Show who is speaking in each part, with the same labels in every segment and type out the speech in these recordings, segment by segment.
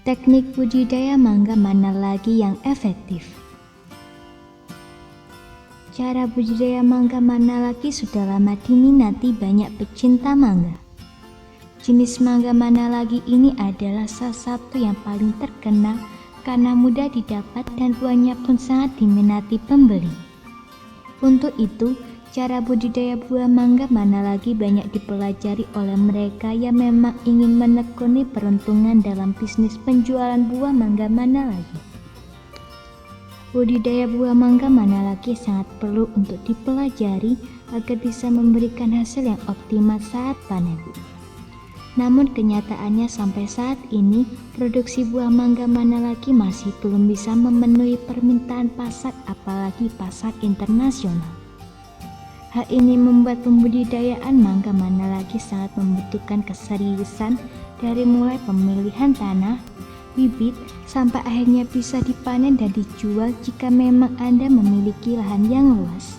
Speaker 1: Teknik budidaya mangga mana lagi yang efektif? Cara budidaya mangga mana lagi sudah lama diminati banyak pecinta mangga. Jenis mangga mana lagi ini adalah salah satu yang paling terkenal karena mudah didapat dan buahnya pun sangat diminati pembeli. Untuk itu, cara budidaya buah mangga mana lagi banyak dipelajari oleh mereka yang memang ingin menekuni peruntungan dalam bisnis penjualan buah mangga mana lagi. Budidaya buah mangga mana lagi sangat perlu untuk dipelajari agar bisa memberikan hasil yang optimal saat panen. Namun kenyataannya sampai saat ini, produksi buah mangga mana lagi masih belum bisa memenuhi permintaan pasar, apalagi pasar internasional. Hal ini membuat pembudidayaan mangga mana lagi sangat membutuhkan keseriusan dari mulai pemilihan tanah, bibit, sampai akhirnya bisa dipanen dan dijual jika memang Anda memiliki lahan yang luas.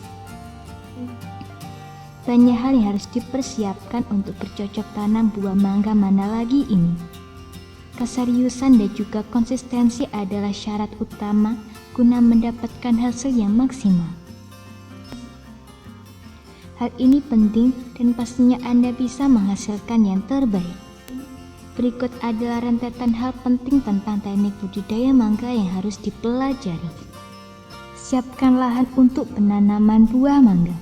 Speaker 1: Banyak hal yang harus dipersiapkan untuk bercocok tanam buah mangga mana lagi ini. Keseriusan dan juga konsistensi adalah syarat utama guna mendapatkan hasil yang maksimal. Hal ini penting dan pastinya Anda bisa menghasilkan yang terbaik. Berikut adalah rentetan hal penting tentang teknik budidaya mangga yang harus dipelajari. Siapkan lahan untuk penanaman buah mangga.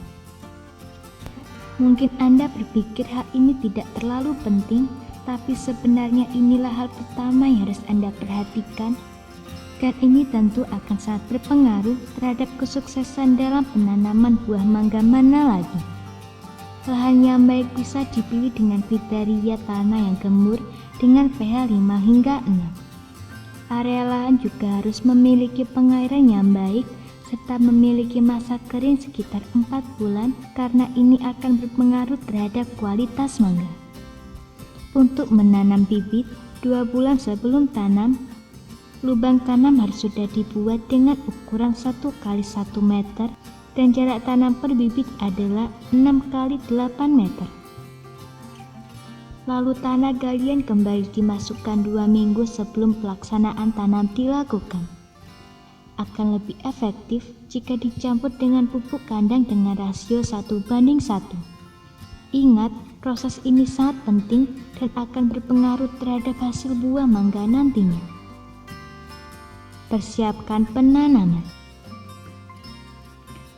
Speaker 1: Mungkin Anda berpikir hal ini tidak terlalu penting, tapi sebenarnya inilah hal pertama yang harus Anda perhatikan, dan ini tentu akan sangat berpengaruh terhadap kesuksesan dalam penanaman buah mangga mana lagi. Lahan yang baik bisa dipilih dengan kriteria tanah yang gembur dengan pH 5 hingga 6. Area lahan juga harus memiliki pengairan yang baik serta memiliki masa kering sekitar 4 bulan karena ini akan berpengaruh terhadap kualitas mangga. Untuk menanam bibit, 2 bulan sebelum tanam, lubang tanam harus sudah dibuat dengan ukuran 1 kali 1 meter dan jarak tanam per bibit adalah 6 kali 8 meter. Lalu tanah galian kembali dimasukkan 2 minggu sebelum pelaksanaan tanam dilakukan. Akan lebih efektif jika dicampur dengan pupuk kandang dengan rasio 1:1. Ingat, proses ini sangat penting dan akan berpengaruh terhadap hasil buah mangga nantinya. Persiapkan penanaman.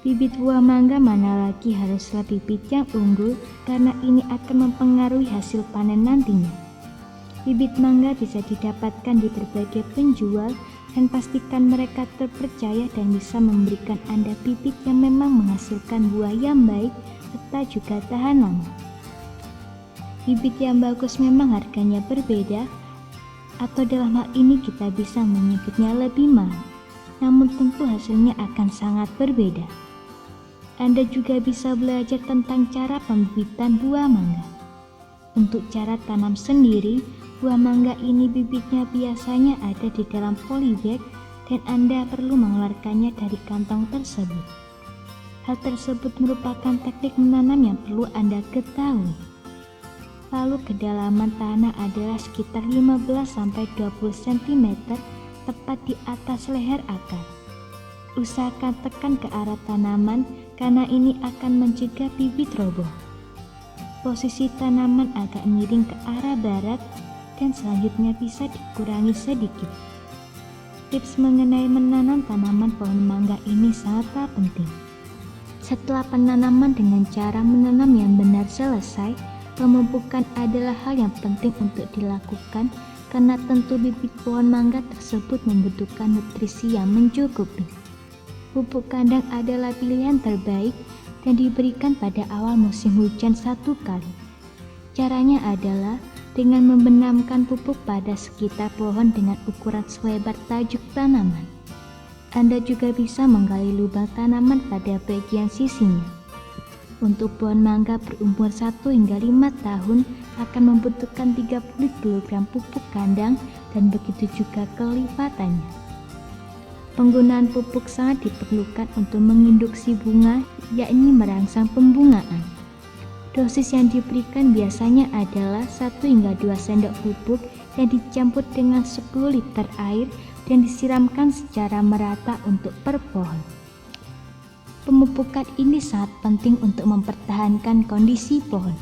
Speaker 1: Bibit buah mangga mana lagi haruslah bibit yang unggul karena ini akan mempengaruhi hasil panen nantinya. Bibit mangga bisa didapatkan di berbagai penjual dan pastikan mereka terpercaya dan bisa memberikan Anda bibit yang memang menghasilkan buah yang baik serta juga tahan lama. Bibit yang bagus memang harganya berbeda, atau dalam hal ini kita bisa menyebutnya lebih mahal, namun tentu hasilnya akan sangat berbeda. Anda juga bisa belajar tentang cara pembibitan buah mangga. Untuk cara tanam sendiri, buah mangga ini bibitnya biasanya ada di dalam polybag dan Anda perlu mengeluarkannya dari kantong tersebut. Hal tersebut merupakan teknik menanam yang perlu Anda ketahui. Lalu kedalaman tanah adalah sekitar 15-20 cm tepat di atas leher akar. Usahakan tekan ke arah tanaman karena ini akan mencegah bibit roboh. Posisi tanaman agak miring ke arah barat dan selanjutnya bisa dikurangi sedikit. Tips mengenai menanam tanaman pohon mangga ini sangatlah penting. Setelah penanaman dengan cara menanam yang benar selesai, pemupukan adalah hal yang penting untuk dilakukan karena tentu bibit pohon mangga tersebut membutuhkan nutrisi yang mencukupi. Pupuk kandang adalah pilihan terbaik dan diberikan pada awal musim hujan 1 kali. Caranya adalah dengan membenamkan pupuk pada sekitar pohon dengan ukuran selebar tajuk tanaman. Anda juga bisa menggali lubang tanaman pada bagian sisinya. Untuk pohon mangga berumur 1 hingga 5 tahun akan membutuhkan 30 kg pupuk kandang dan begitu juga kelipatannya. Penggunaan pupuk sangat diperlukan untuk menginduksi bunga, yakni merangsang pembungaan. Dosis yang diberikan biasanya adalah 1 hingga 2 sendok pupuk dan dicampur dengan 10 liter air dan disiramkan secara merata untuk per pohon. Pemupukan ini sangat penting untuk mempertahankan kondisi pohon.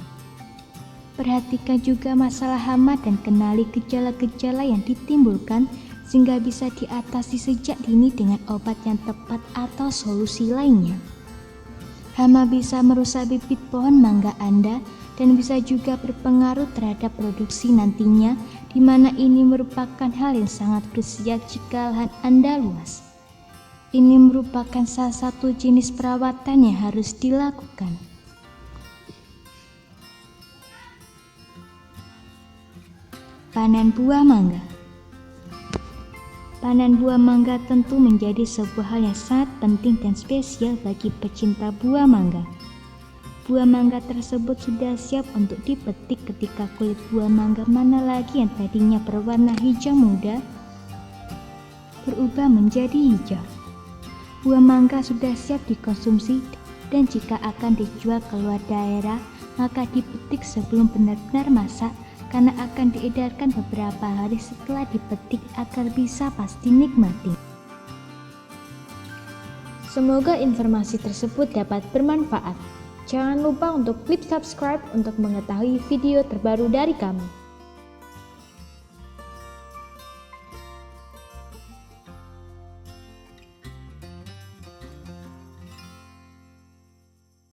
Speaker 1: Perhatikan juga masalah hama dan kenali gejala-gejala yang ditimbulkan sehingga bisa diatasi sejak dini dengan obat yang tepat atau solusi lainnya. Hama bisa merusak bibit pohon mangga Anda dan bisa juga berpengaruh terhadap produksi nantinya, di mana ini merupakan hal yang sangat krusial jika lahan Anda luas. Ini merupakan salah satu jenis perawatan yang harus dilakukan. Panen buah mangga. Panen buah mangga tentu menjadi sebuah hal yang sangat penting dan spesial bagi pecinta buah mangga. Buah mangga tersebut sudah siap untuk dipetik ketika kulit buah mangga mana lagi yang tadinya berwarna hijau muda berubah menjadi hijau. Buah mangga sudah siap dikonsumsi dan jika akan dijual keluar daerah, maka dipetik sebelum benar-benar masak karena akan diedarkan beberapa hari setelah dipetik agar bisa pasti nikmati. Semoga informasi tersebut dapat bermanfaat. Jangan lupa untuk klik subscribe untuk mengetahui video terbaru dari kami.